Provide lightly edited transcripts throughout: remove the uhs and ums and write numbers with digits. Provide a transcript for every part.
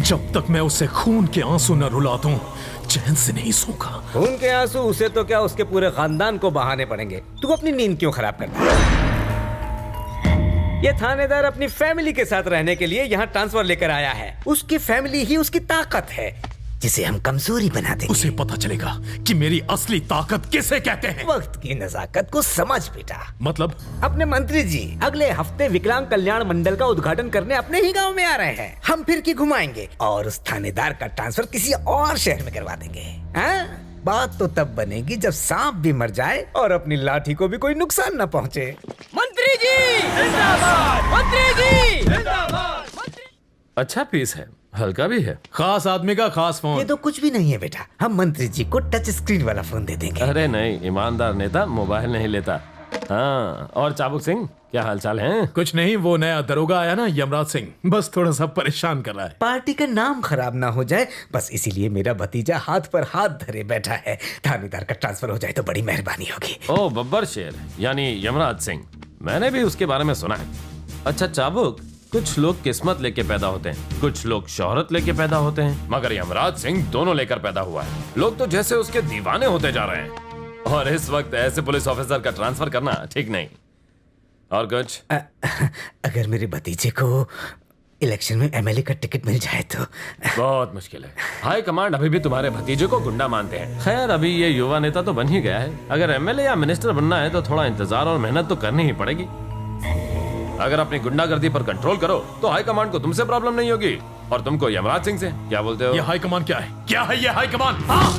जब तक मैं उसे खून के आंसू न रुला दूं, चैन से नहीं सोऊंगा। खून के आंसू उसे तो क्या उसके पूरे खानदान को बहाने पड़ेंगे। तू अपनी नींद क्यों खराब करता है? ये थानेदार अपनी फैमिली के साथ रहने के लिए यहाँ ट्रांसफर लेकर आया है। उसकी फैमिली ही उसकी ताकत है, जिसे हम कमजोरी बना देंगे। उसे पता चलेगा कि मेरी असली ताकत किसे कहते हैं। वक्त की नजाकत को समझ बेटा। मतलब? अपने मंत्री जी अगले हफ्ते विकलांग कल्याण मंडल का उद्घाटन करने अपने ही गांव में आ रहे हैं। हम फिर की घुमाएंगे और उस थानेदार का ट्रांसफर किसी और शहर में करवा देंगे। हाँ? बात तो तब बनेगी जब सांप भी मर जाए और अपनी लाठी को भी कोई नुकसान न पहुंचे। मंत्री जी जिंदाबाद, मंत्री जी जिंदाबाद। अच्छा पीस है, हल्का भी है। खास आदमी का खास ये फोन। तो कुछ भी नहीं है बेटा, हम मंत्री जी को टच स्क्रीन वाला फोन दे देंगे। अरे नहीं, ईमानदार नेता मोबाइल नहीं लेता। हाँ, और चाबुक सिंह क्या हालचाल है? कुछ नहीं, वो नया दरोगा आया ना, यमराज सिंह, बस थोड़ा सा परेशान कर रहा है। पार्टी का नाम खराब ना हो जाए, बस इसीलिए मेरा भतीजा हाथ पर हाथ धरे बैठा है। थानेदार का ट्रांसफर हो जाए तो बड़ी मेहरबानी होगी। ओ बब्बर शेर यानी यमराज सिंह, मैंने भी उसके बारे में सुना है। अच्छा चाबुक, कुछ लोग किस्मत लेके पैदा होते हैं, कुछ लोग शोहरत लेके पैदा होते हैं, मगर यमराज सिंह दोनों लेकर पैदा हुआ है। लोग तो जैसे उसके दीवाने होते जा रहे हैं, और इस वक्त ऐसे पुलिस ऑफिसर का ट्रांसफर करना ठीक नहीं। और कुछ? अगर मेरे भतीजे को इलेक्शन में एमएलए का टिकट मिल जाए तो। बहुत मुश्किल है। हाई कमांड अभी भी तुम्हारे भतीजे को गुंडा मानते हैं। खैर अभी ये युवा नेता तो बन ही गया है, अगर एमएलए या मिनिस्टर बनना है तो थोड़ा इंतजार और मेहनत तो करनी ही पड़ेगी। अगर अपनी गुंडागर्दी पर कंट्रोल करो तो हाई कमांड को तुमसे प्रॉब्लम नहीं होगी और तुमको यमराज सिंह से। क्या बोलते हो? ये हाई कमान क्या है? क्या है ये हाई कमान? हाँ,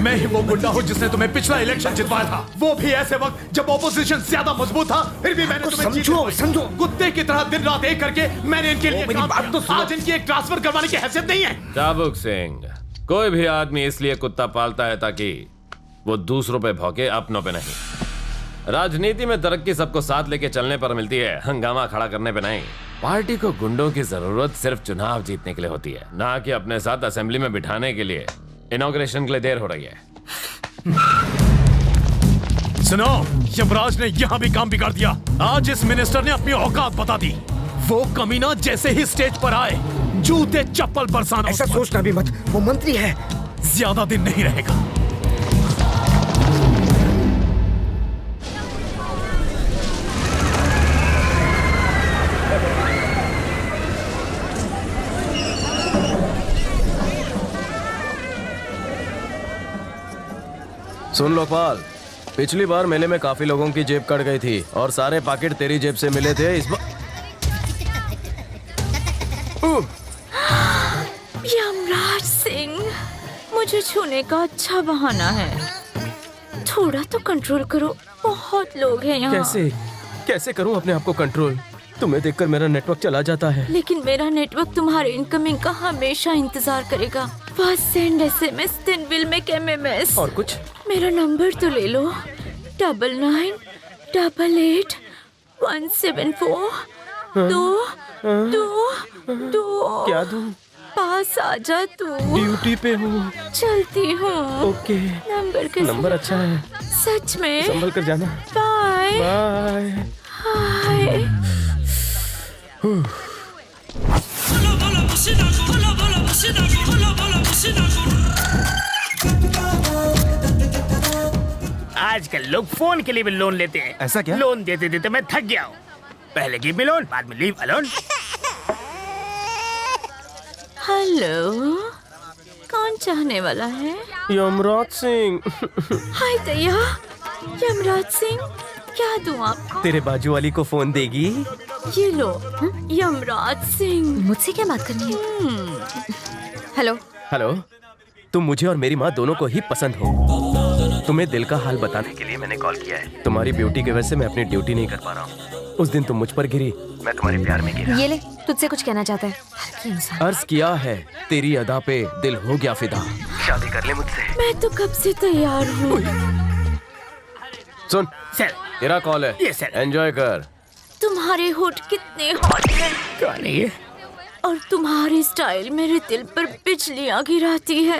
मैं ही वो गुंडा हूँ जिसने तुम्हें पिछला इलेक्शन जितवाया था, वो भी ऐसे वक्त जब ऑपोजिशन ज्यादा मजबूत था। फिर भी मैंने तुम्हें समझो कुत्ते की तरह दिन रात एक करके मैंने इनके लिए मेरी काम बात किया। तो सुनो। आज इनकी एक ट्रांसफर करवाने की हैसियत नहीं है। चाबुक सिंह, कोई भी आदमी इसलिए कुत्ता पालता है ताकि वो दूसरों पे भौंके, अपनों पे नहीं। राजनीति में तरक्की सबको साथ लेके चलने पर मिलती है, हंगामा खड़ा करने पे नहीं। पार्टी को गुंडों की जरूरत सिर्फ चुनाव जीतने के लिए होती है, ना कि अपने साथ असेंबली में बिठाने के लिए। इनॉग्रेशन के लिए देर हो रही है। सुनो, यमराज ने यहाँ भी काम बिगाड़ दिया। आज इस मिनिस्टर ने अपनी औकात बता दी। वो कमीना जैसे ही स्टेज पर आए, जूते चप्पल बरसाना। ऐसा सोचना भी मत, वो मंत्री है। ज्यादा दिन नहीं रहेगा। सुन लोकपाल, पिछली बार मेले में काफी लोगों की जेब कट गई थी और सारे पैकेट तेरी जेब से मिले थे। इस बार यमराज सिंह, मुझे छूने का अच्छा बहाना है। थोड़ा तो कंट्रोल करो, बहुत लोग हैं यहाँ। कैसे करूं अपने आप को कंट्रोल? तुम्हें देखकर मेरा नेटवर्क चला जाता है। लेकिन मेरा नेटवर्क तुम्हारे इनकमिंग का हमेशा इंतजार करेगा। बस send SMS, then will make MMS। और कुछ? मेरा नंबर तो ले लो, 99888174 2 क्या दूं? पास आ जा तू। ड्यूटी पे हूँ। चलती हूँ। ओके। नंबर अच्छा है। सच में। संभल कर जाना। Bye bye. हाय। आजकल लोग फोन के लिए भी लोन लेते हैं। ऐसा क्या? लोन देते देते मैं थक गया हूँ। पहले गिव मी लोन, बाद में लीव अलोन। हेलो, कौन चाहने वाला है? यमराज सिंह। हाय दया, यमराज सिंह, क्या दूं आपको? तेरे बाजू वाली को फोन देगी? ये लो, यमराज सिंह। मुझसे क्या बात करनी है? हेलो। हेलो, तुम मुझे और मेरी माँ दोनों को ही पसंद हो। तुम्हें दिल का हाल बताने के लिए मैंने कॉल किया है। तुम्हारी ब्यूटी की वजह से मैं अपनी ड्यूटी नहीं कर पा रहा हूँ। उस दिन तुम मुझ पर गिरी, मैं तुम्हारे प्यार में गिरा। ये ले, तुझसे कुछ कहना चाहता है। हल्की इंसान। अर्ज किया है, तेरी अदा पे दिल हो गया फिदा। शादी कर ले मुझसे। मैं तो कब से तैयार हूँ। सुन सर, तेरा कॉल है। ये सर। एंजॉय कर। तुम्हारे होठ कितने हॉट हैं कौन है ये? और तुम्हारी स्टाइल मेरे दिल पर बिजलियाँ गिराती है।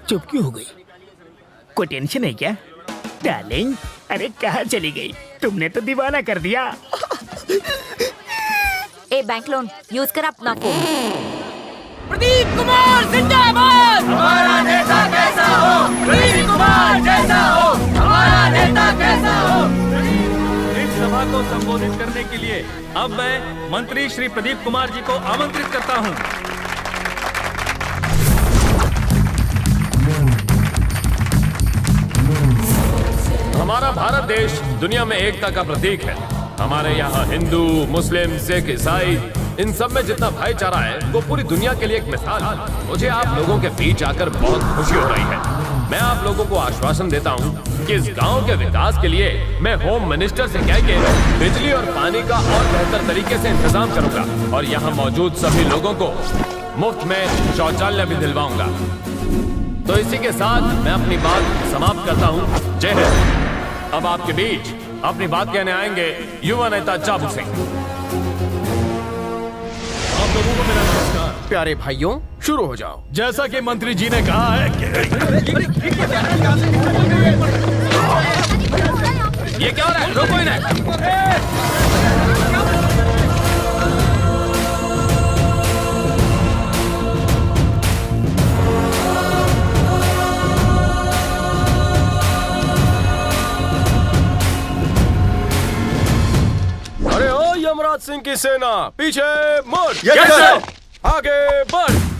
चुप क्यों हो गई? कोई टेंशन है क्या डार्लिंग? अरे कहाँ चली गई? तुमने तो दीवाना कर दिया। ए बैंक लोन यूज कर अपना फोन। प्रदीप कुमार जिंदाबाद। हमारा नेता कैसा हो? प्रदीप कुमार जैसा हो। हमारा नेता कैसा हो? इस सभा को संबोधित करने के लिए अब मैं मंत्री श्री प्रदीप कुमार जी को आमंत्रित करता हूं। हमारा भारत देश दुनिया में एकता का प्रतीक है। हमारे यहाँ हिंदू, मुस्लिम, सिख, ईसाई, इन सब में जितना भाईचारा है वो पूरी दुनिया के लिए एक मिसाल है। मुझे आप लोगों के बीच आकर बहुत खुशी हो रही है। मैं आप लोगों को आश्वासन देता हूँ कि इस गांव के विकास के लिए मैं होम मिनिस्टर से कह के बिजली और पानी का और बेहतर तरीके से इंतजाम करूंगा और यहाँ मौजूद सभी लोगों को मुफ्त में शौचालय भी दिलवाऊंगा। तो इसी के साथ मैं अपनी बात समाप्त करता हूँ। जय हिंद। अब आपके बीच अपनी बात कहने आएंगे युवा नेता चाबू सिंह। आप लोगों को मेरा नमस्कार। प्यारे भाइयों, शुरू हो जाओ। जैसा कि मंत्री जी ने कहा है कि ये क्या हो रहा है? रोको इन्हें। अरे ओ यमराज सिंह की सेना, पीछे मुड़। Yes, sir. आगे बढ़।